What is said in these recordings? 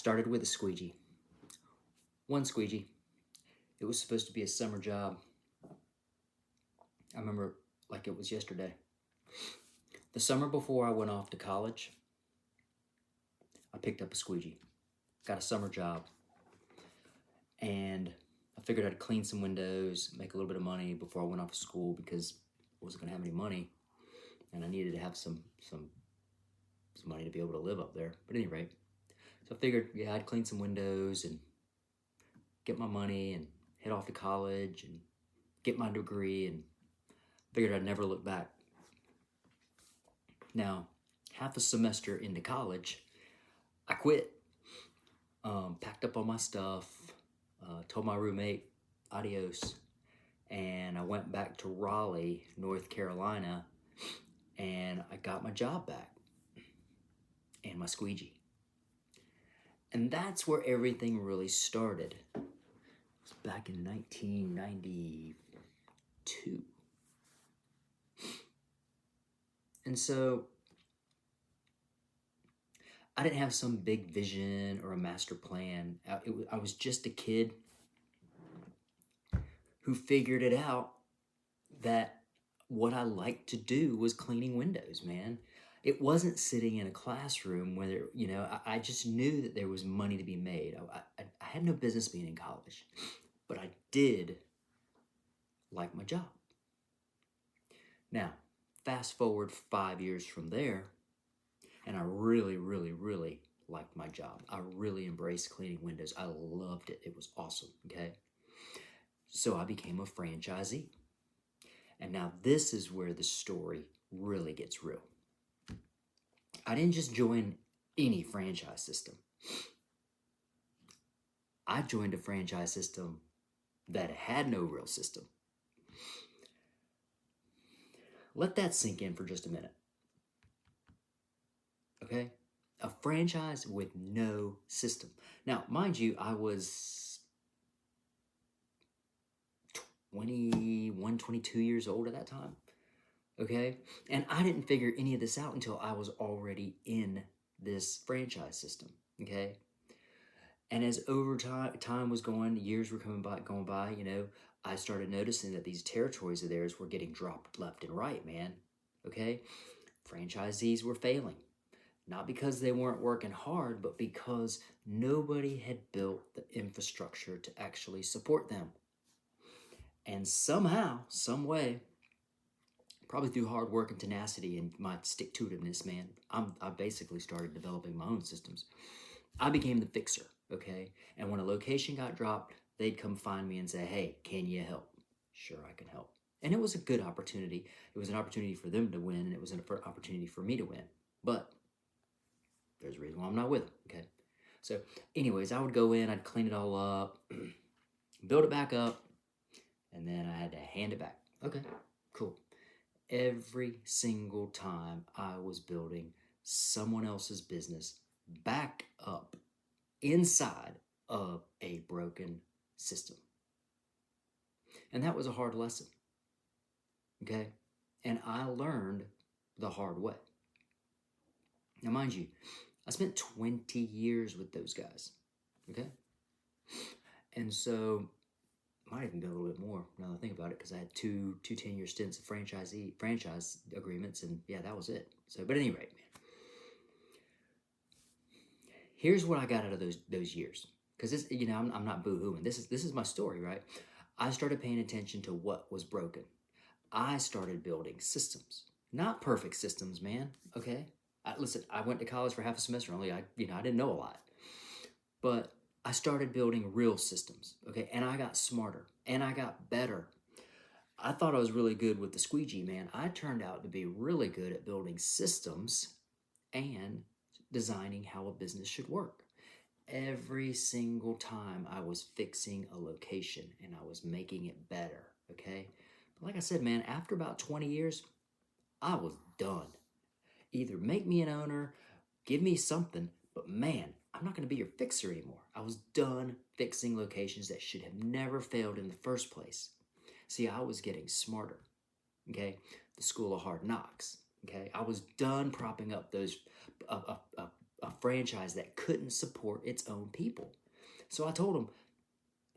started with a squeegee. One squeegee. It was supposed to be a summer job. I remember like it was yesterday. The summer before I went off to college, I picked up a squeegee. Got a summer job. And I figured I'd clean some windows, make a little bit of money before I went off to school because I wasn't gonna have any money. And I needed to have some money to be able to live up there. But at any rate, so I figured, yeah, I'd clean some windows and get my money and head off to college and get my degree, and figured I'd never look back. Now, half a semester into college, I quit. Packed up all my stuff, told my roommate adios, and I went back to Raleigh, North Carolina, and I got my job back and my squeegee. And that's where everything really started. It was back in 1992. And so I didn't have some big vision or a master plan. I was just a kid who figured it out that what I liked to do was cleaning windows, man. It wasn't sitting in a classroom where, I just knew that there was money to be made. I had no business being in college, but I did like my job. Now, fast forward 5 years from there, and I really, really, really liked my job. I really embraced cleaning windows. I loved it. It was awesome, okay? So I became a franchisee. And now this is where the story really gets real. I didn't just join any franchise system. I joined a franchise system that had no real system. Let that sink in for just a minute. Okay? A franchise with no system. Now, mind you, I was 21, 22 years old at that time. Okay? And I didn't figure any of this out until I was already in this franchise system. Okay? And as over time was going, years were going by, I started noticing that these territories of theirs were getting dropped left and right, man. Okay? Franchisees were failing. Not because they weren't working hard, but because nobody had built the infrastructure to actually support them. And somehow, some way, probably through hard work and tenacity and my stick-to-itiveness, man, I basically started developing my own systems. I became the fixer, okay? And when a location got dropped, they'd come find me and say, hey, can you help? Sure, I can help. And it was a good opportunity. It was an opportunity for them to win, and it was an opportunity for me to win. But there's a reason why I'm not with them, okay? So anyways, I would go in, I'd clean it all up, build it back up, and then I had to hand it back. Okay, cool. Every single time I was building someone else's business back up inside of a broken system. And that was a hard lesson, okay? And I learned the hard way. Now, mind you, I spent 20 years with those guys, okay? And so, might even be a little bit more now that I think about it, because I had two 10-year stints of franchise agreements, and yeah, that was it. So, but at any rate, man, here's what I got out of those years. Because this, I'm not boo-hooing. This is my story, right? I started paying attention to what was broken. I started building systems, not perfect systems, man. Okay. Listen, I went to college for half a semester only. I didn't know a lot, but I started building real systems. Okay, and I got smarter and I got better. I thought I was really good with the squeegee, man. I turned out to be really good at building systems and designing how a business should work. Every single time I was fixing a location and I was making it better, okay? But like I said, man, after about 20 years, I was done. Either make me an owner, give me something, but man, I'm not going to be your fixer anymore. I was done fixing locations that should have never failed in the first place. See, I was getting smarter, okay? The school of hard knocks, okay? I was done propping up those a franchise that couldn't support its own people. So I told them,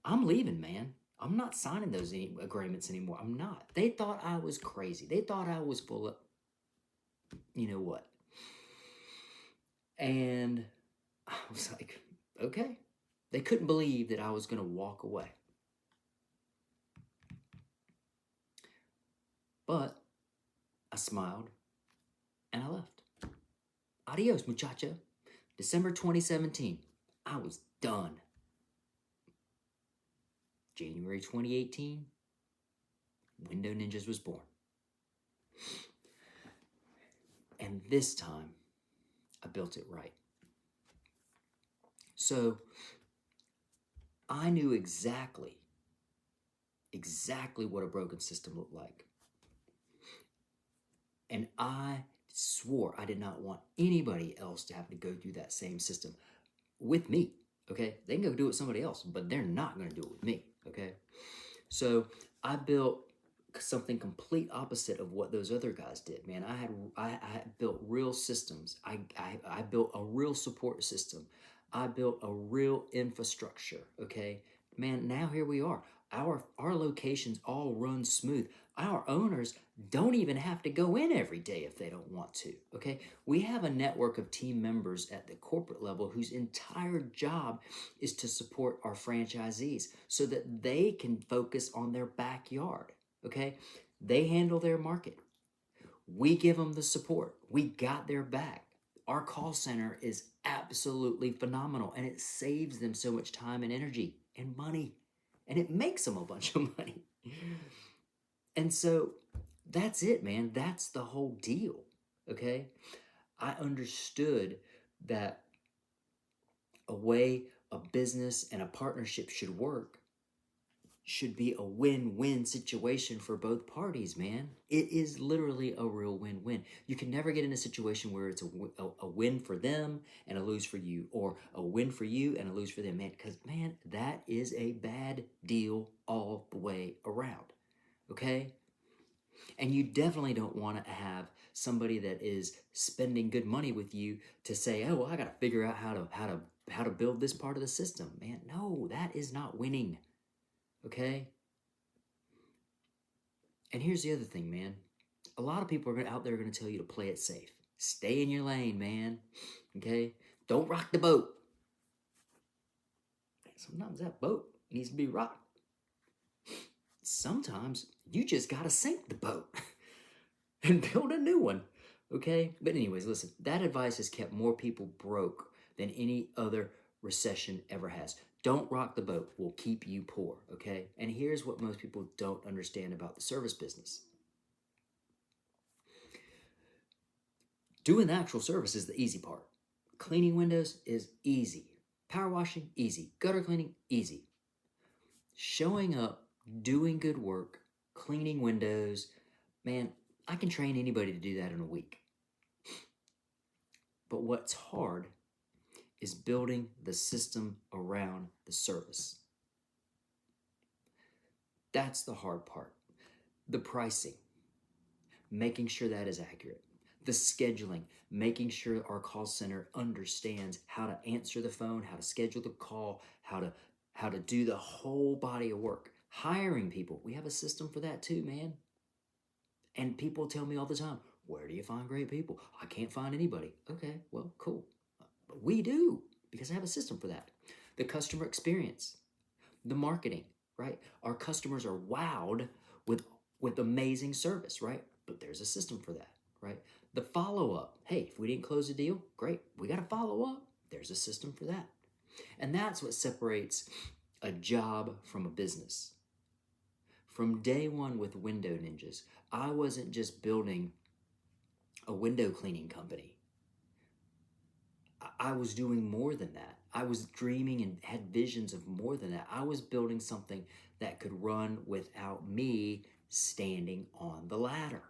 I'm leaving, man. I'm not signing those agreements anymore. I'm not. They thought I was crazy. They thought I was full of, you know what? And I was like, okay. They couldn't believe that I was going to walk away. But I smiled and I left. Adios, muchacho. December 2017, I was done. January 2018, Window Ninjas was born. And this time, I built it right. So I knew exactly what a broken system looked like. And I swore I did not want anybody else to have to go through that same system with me, okay? They can go do it with somebody else, but they're not going to do it with me, okay? So I built something complete opposite of what those other guys did, man. I had built real systems. I built a real support system. I built a real infrastructure, okay? Man, now here we are. Our locations all run smooth. Our owners don't even have to go in every day if they don't want to, okay? We have a network of team members at the corporate level whose entire job is to support our franchisees so that they can focus on their backyard, okay? They handle their market. We give them the support. We got their back. Our call center is absolutely phenomenal, and it saves them so much time and energy and money, and it makes them a bunch of money. And so that's it, man. That's the whole deal, okay? I understood that a way a business and a partnership should work should be a win-win situation for both parties, man. It is literally a real win-win. You can never get in a situation where it's a win for them and a lose for you, or a win for you and a lose for them, man, because, man, that is a bad deal all the way around, okay? And you definitely don't want to have somebody that is spending good money with you to say, oh, well, I got to figure out how to build this part of the system, man. No, that is not winning. Okay? And here's the other thing, man. A lot of people are out there going to tell you to play it safe. Stay in your lane, man. Okay? Don't rock the boat. Sometimes that boat needs to be rocked. Sometimes you just got to sink the boat and build a new one. Okay? But anyways, listen, that advice has kept more people broke than any other recession ever has. Don't rock the boat. Will keep you poor, okay? And here's what most people don't understand about the service business. Doing the actual service is the easy part. Cleaning windows is easy. Power washing, easy. Gutter cleaning, easy. Showing up, doing good work, cleaning windows, man, I can train anybody to do that in a week. But what's hard is building the system around the service. That's the hard part. The pricing, making sure that is accurate. The scheduling, making sure our call center understands how to answer the phone, how to schedule the call, how to do the whole body of work. Hiring people, we have a system for that too, man. And people tell me all the time, where do you find great people? I can't find anybody. Okay, well, cool. But we do, because I have a system for that. The customer experience, the marketing, right? Our customers are wowed with amazing service, right? But there's a system for that, right? The follow-up. Hey, if we didn't close a deal, great. We got to follow up. There's a system for that. And that's what separates a job from a business. From day one with Window Ninjas, I wasn't just building a window cleaning company. I was doing more than that. I was dreaming and had visions of more than that. I was building something that could run without me standing on the ladder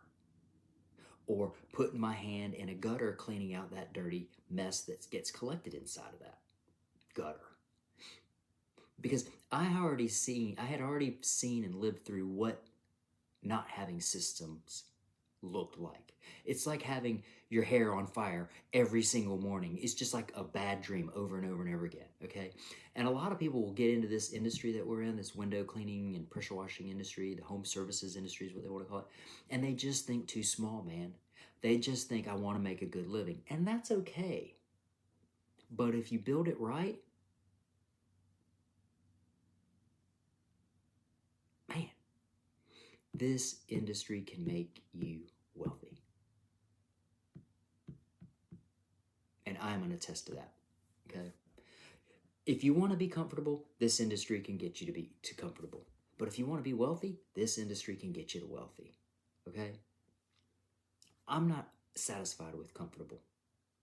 or putting my hand in a gutter cleaning out that dirty mess that gets collected inside of that gutter. Because I had already seen and lived through what not having systems looked like. It's like having your hair on fire every single morning. It's just like a bad dream over and over and over again, okay? And a lot of people will get into this industry that we're in, this window cleaning and pressure washing industry, the home services industry is what they want to call it, and they just think too small, man. They just think, I want to make a good living, and that's okay. But if you build it right, man, this industry can make you wealthy. And I'm going to attest to that, okay? If you want to be comfortable, this industry can get you to be too comfortable. But if you want to be wealthy, this industry can get you to wealthy, okay? I'm not satisfied with comfortable,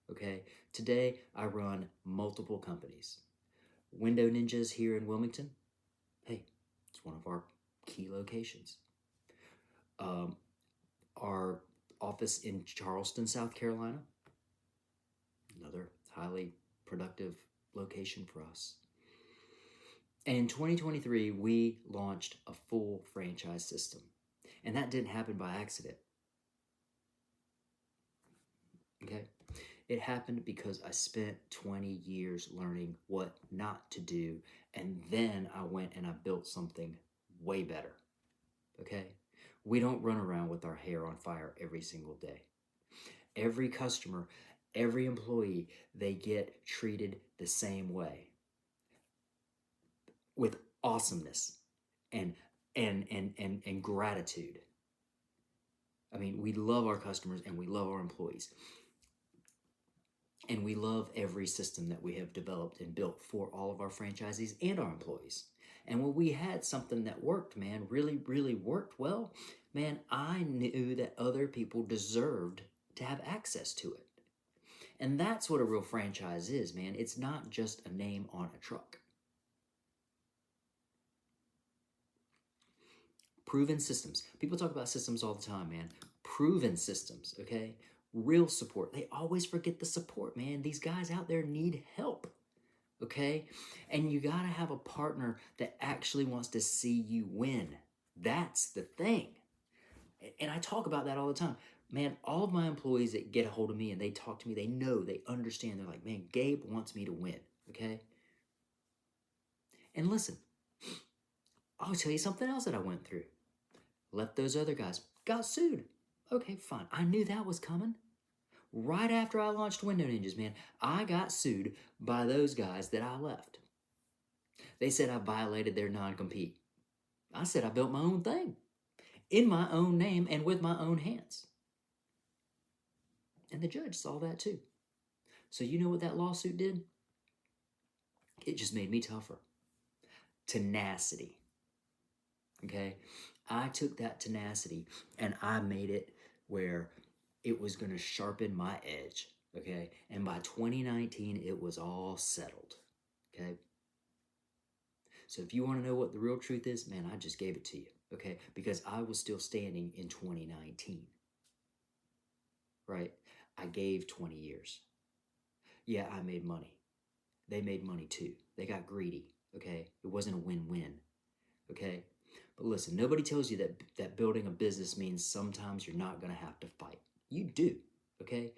okay? Today, I run multiple companies. Window Ninjas here in Wilmington, hey, it's one of our key locations. Our office in Charleston, South Carolina, another highly productive location for us. And in 2023, we launched a full franchise system. And that didn't happen by accident. Okay? It happened because I spent 20 years learning what not to do. And then I went and I built something way better. Okay? We don't run around with our hair on fire every single day. Every customer, every employee, they get treated the same way with awesomeness and gratitude. I mean, we love our customers and we love our employees. And we love every system that we have developed and built for all of our franchisees and our employees. And when we had something that worked, man, really, really worked well, man, I knew that other people deserved to have access to it. And that's what a real franchise is, man. It's not just a name on a truck. Proven systems. People talk about systems all the time, man. Proven systems, okay? Real support. They always forget the support, man. These guys out there need help, okay? And you got to have a partner that actually wants to see you win. That's the thing. And I talk about that all the time. Man, all of my employees that get a hold of me and they talk to me, they know, they understand. They're like, man, Gabe wants me to win, okay? And listen, I'll tell you something else that I went through. Left those other guys, got sued. Okay, fine. I knew that was coming. Right after I launched Window Ninjas, man, I got sued by those guys that I left. They said I violated their non-compete. I said I built my own thing in my own name and with my own hands. And the judge saw that too. So you know what that lawsuit did? It just made me tougher. Tenacity. Okay? I took that tenacity and I made it where it was going to sharpen my edge. Okay? And by 2019, it was all settled. Okay? So if you want to know what the real truth is, man, I just gave it to you. Okay? Because I was still standing in 2019. Right? I gave 20 years. Yeah, I made money. They made money too. They got greedy. Okay? It wasn't a win-win. Okay? But listen, nobody tells you that building a business means sometimes you're not going to have to fight. You do, okay?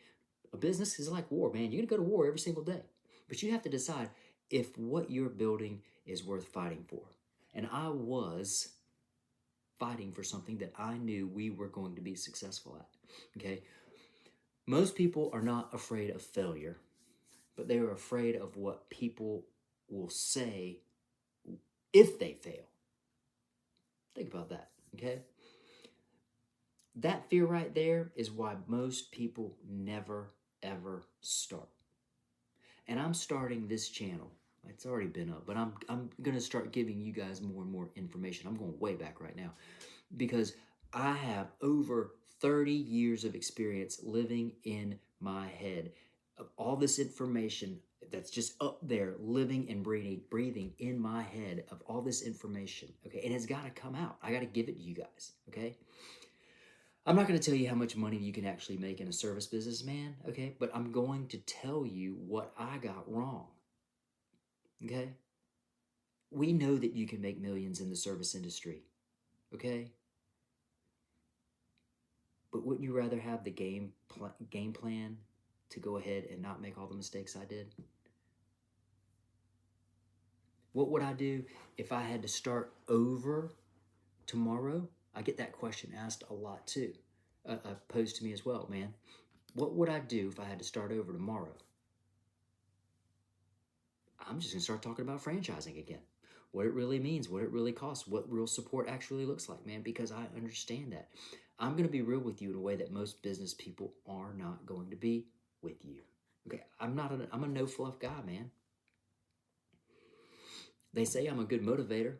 A business is like war, man. You're going to go to war every single day. But you have to decide if what you're building is worth fighting for. And I was fighting for something that I knew we were going to be successful at, okay? Most people are not afraid of failure, but they are afraid of what people will say if they fail. Think about that, okay? That fear right there is why most people never, ever start. And I'm starting this channel. It's already been up, but I'm going to start giving you guys more and more information. I'm going way back right now because I have over 30 years of experience living in my head of all this information that's just up there, living and breathing in my head of all this information, okay? And it's got to come out. I got to give it to you guys, okay? I'm not going to tell you how much money you can actually make in a service business, man, okay? But I'm going to tell you what I got wrong, okay? We know that you can make millions in the service industry, okay? But wouldn't you rather have the game plan to go ahead and not make all the mistakes I did? What would I do if I had to start over tomorrow? I get that question asked a lot too, posed to me as well, man. What would I do if I had to start over tomorrow? I'm just gonna start talking about franchising again. What it really means, what it really costs, what real support actually looks like, man, because I understand that. I'm gonna be real with you in a way that most business people are not going to be with you. Okay, I'm a no fluff guy, man. They say I'm a good motivator,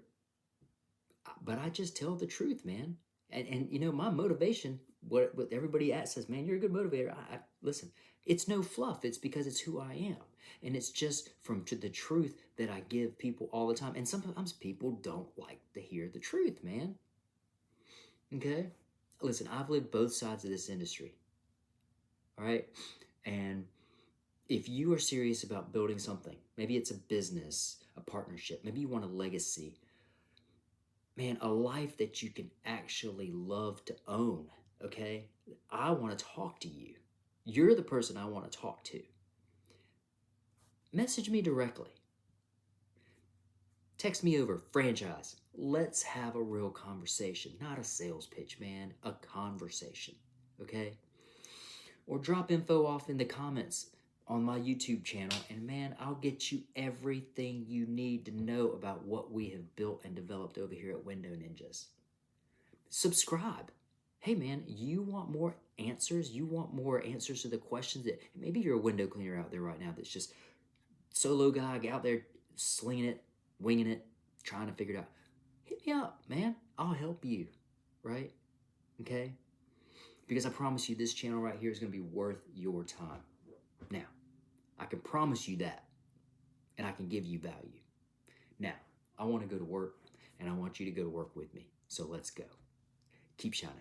but I just tell the truth, man. And you know, my motivation, what everybody says, man, you're a good motivator. Listen, it's no fluff. It's because it's who I am. And it's just from the truth that I give people all the time. And sometimes people don't like to hear the truth, man. Okay? Listen, I've lived both sides of this industry. All right? And if you are serious about building something, maybe it's a business, a partnership, maybe you want a legacy, man, a life that you can actually love to own, okay? I want to talk to you. You're the person I want to talk to. Message me directly. Text me over, franchise. Let's have a real conversation, not a sales pitch, man, a conversation, okay? Or drop info off in the comments on my YouTube channel, and man, I'll get you everything you need to know about what we have built and developed over here at Window Ninjas. Subscribe. Hey man, you want more answers? You want more answers to the questions that maybe you're a window cleaner out there right now that's just solo guy out there slinging it, winging it, trying to figure it out. Hit me up, man. I'll help you, right? Okay? Because I promise you this channel right here is going to be worth your time. Now, I can promise you that, and I can give you value. Now, I want to go to work, and I want you to go to work with me. So let's go. Keep shining.